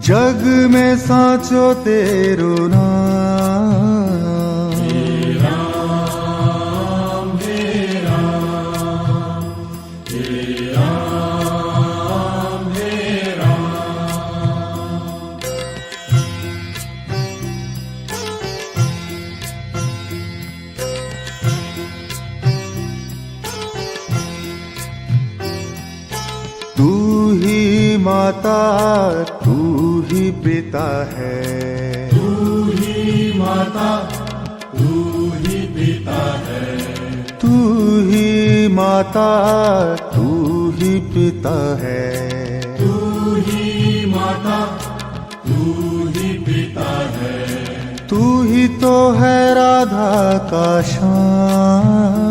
जग में साचो तेरो नाम, हे राम हे राम हे राम हे राम। तू ही माता तू ही पिता है, तू ही माता तू ही पिता है, तू ही माता तू ही पिता है, तू ही माता तू ही पिता है। तू ही तो है राधा का श्याम,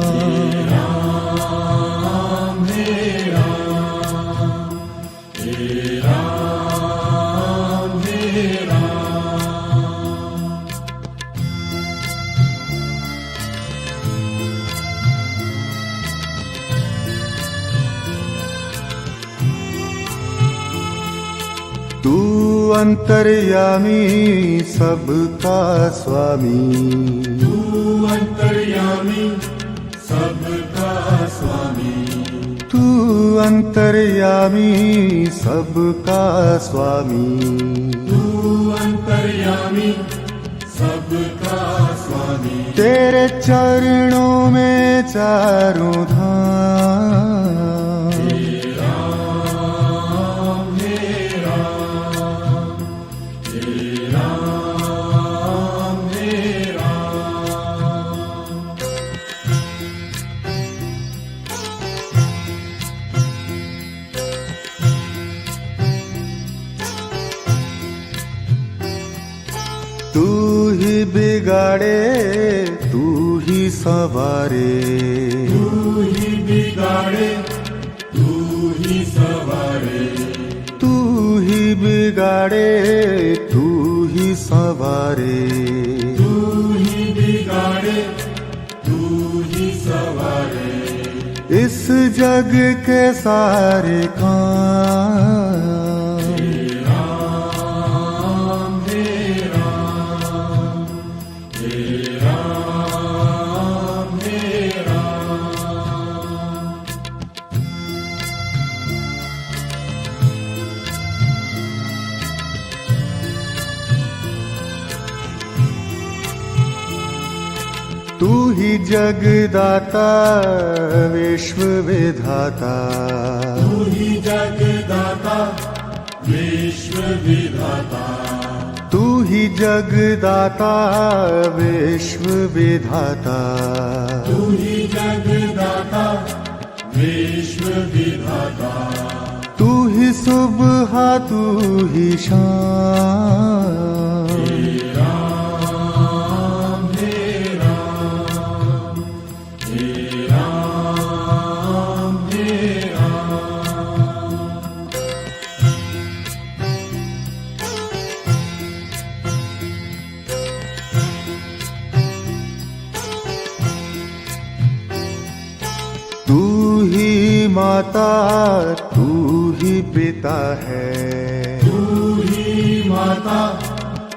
हे राम हे राम हे राम हे राम। तू अंतर्यामी सबका स्वामी, तू अंतर्यामी सबका स्वामी, तू अंतर्यामी सबका स्वामी, तू अंतर्यामी सबका स्वामी। तेरे चरणों में चारों धाम, हे राम हे राम हे राम हे राम। तू ही बिगाड़े तू ही सवारे, तू ही बिगाड़े तू ही सवारे, तू ही बिगाड़े तू ही सवारे, तू ही बिगाड़े तू ही सवारे। इस जग के सारे काम, हे राम हे राम हे राम हे राम। तू ही जगदाता विश्व विधाता, तू ही जगदाता विश्व विधाता, तू ही जगदाता विश्व विधाता, तू ही जगदाता विश्व विधाता। तू ही सुबह तू ही शाम, हे राम हे राम हे राम हे राम। तू ही माता तू ही पिता है, तू ही माता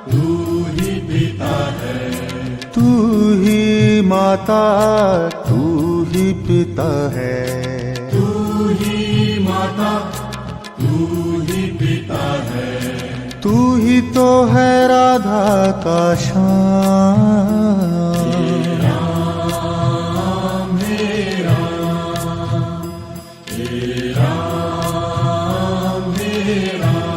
तू ही पिता है, तू ही माता तू ही पिता है, तू ही माता तू ही पिता है। तू ही तो है राधा का श्याम, हे राम हे राम हे राम हे राम।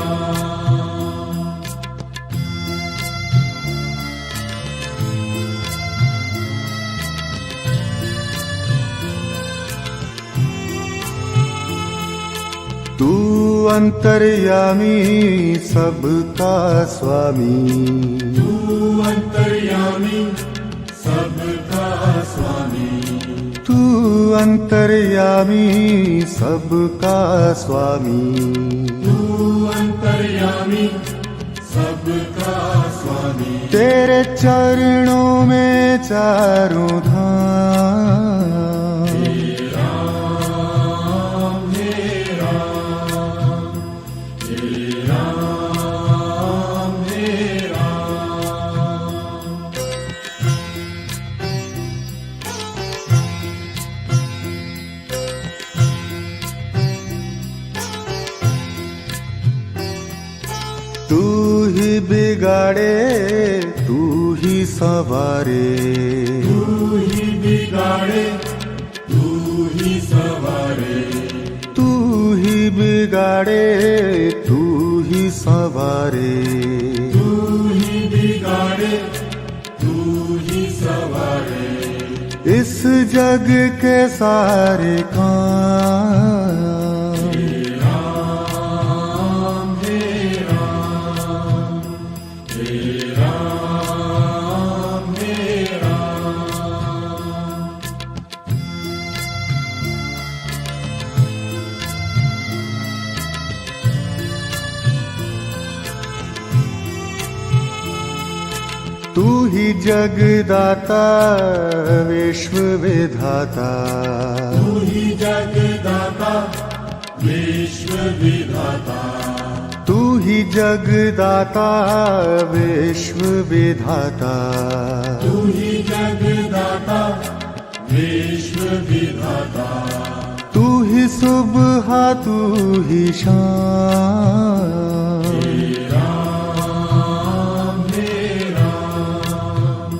तू अंतर्यामी सबका स्वामी, तू अंतर्यामी सबका स्वामी, तू अंतर्यामी सबका स्वामी, तू अंतर्यामी सबका स्वामी। तेरे चरणों में चारों धाम। राम हे राम, हे राम हे राम। तू ही बिगाड़े तू ही सवारे, तू ही बिगाड़े तू ही सवारे, तू ही बिगाड़े तू ही सवारे। तू ही बिगाड़े तू ही सवारे, इस जग के सारे काम। राम हे राम, हे राम हे राम। तू ही जगदाता विश्व विधाता, तू ही जगदाता विश्व विधाता, तू ही जगदाता विश्व विधाता। तू ही जगदाता विश्व विधाता, तू ही सुबह तू ही शाम। राम हे राम,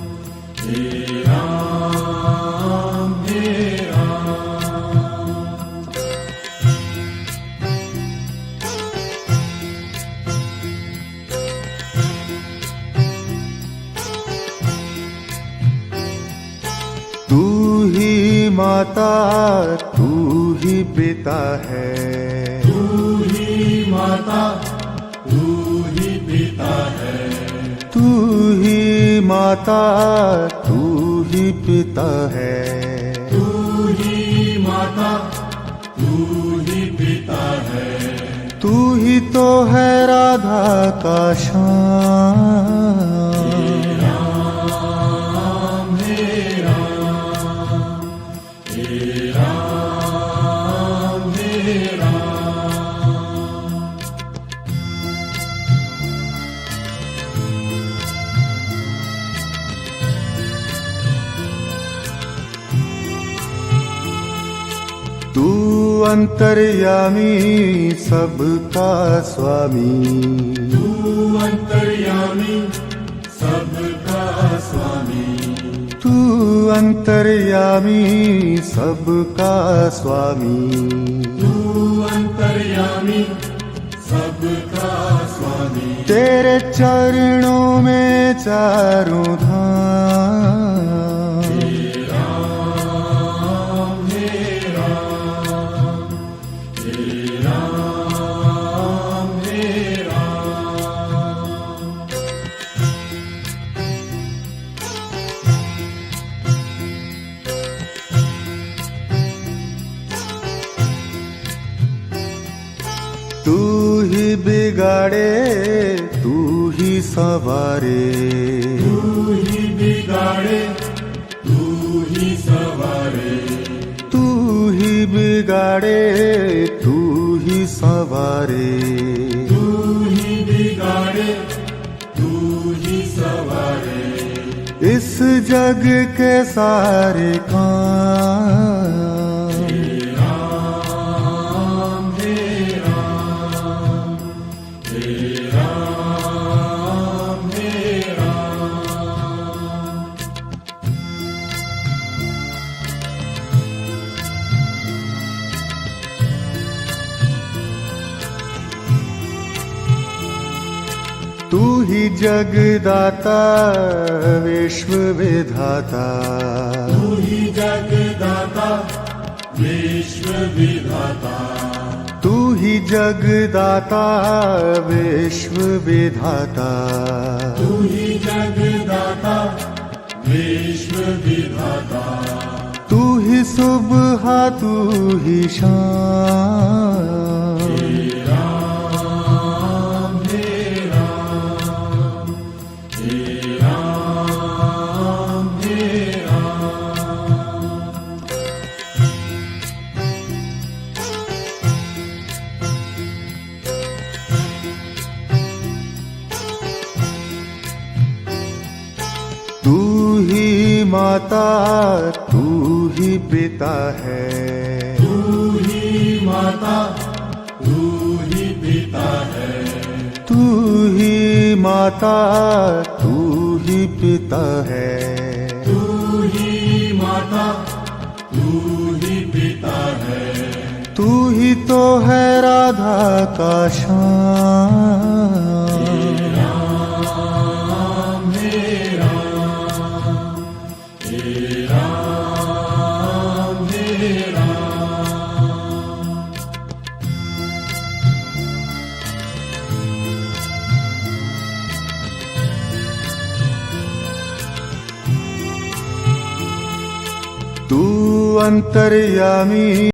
हे राम हे राम। तू ही माता तू ही पिता है, तू ही माता तू ही पिता है, तू ही माता तू ही पिता है। तू ही माता तू ही पिता है, तू ही तो है राधा का श्याम। राम हे राम, हे राम हे राम। तू अंतर्यामी सबका स्वामी, तू अंतर्यामी सबका स्वामी, तू अंतर्यामी सबका स्वामी। तू अंतर्यामी सबका स्वामी। तेरे चरणों में चारों धाम। राम हे राम, हे राम हे राम। तू ही बिगाड़े तू ही सवारे, तू ही बिगाड़े तू ही सवारे, तू ही बिगाड़े तू ही सवारे। तू ही बिगाड़े तू ही सवारे, इस जग के सारे काम। राम हे राम, हे राम हे राम। तू ही जगदाता विश्व विधाता, तू ही जगदाता विश्व विधाता, तू ही जगदाता विश्व विधाता। तू ही जगदाता विश्व विधाता, तू ही सुबह तू ही शाम। राम हे राम, हे राम माता तू ही पिता है, तू ही माता तू ही पिता है, तू ही माता तू ही पिता है, तू ही माता तू ही पिता है, तू ही तो है राधा का श्याम। तू अंतर्यामी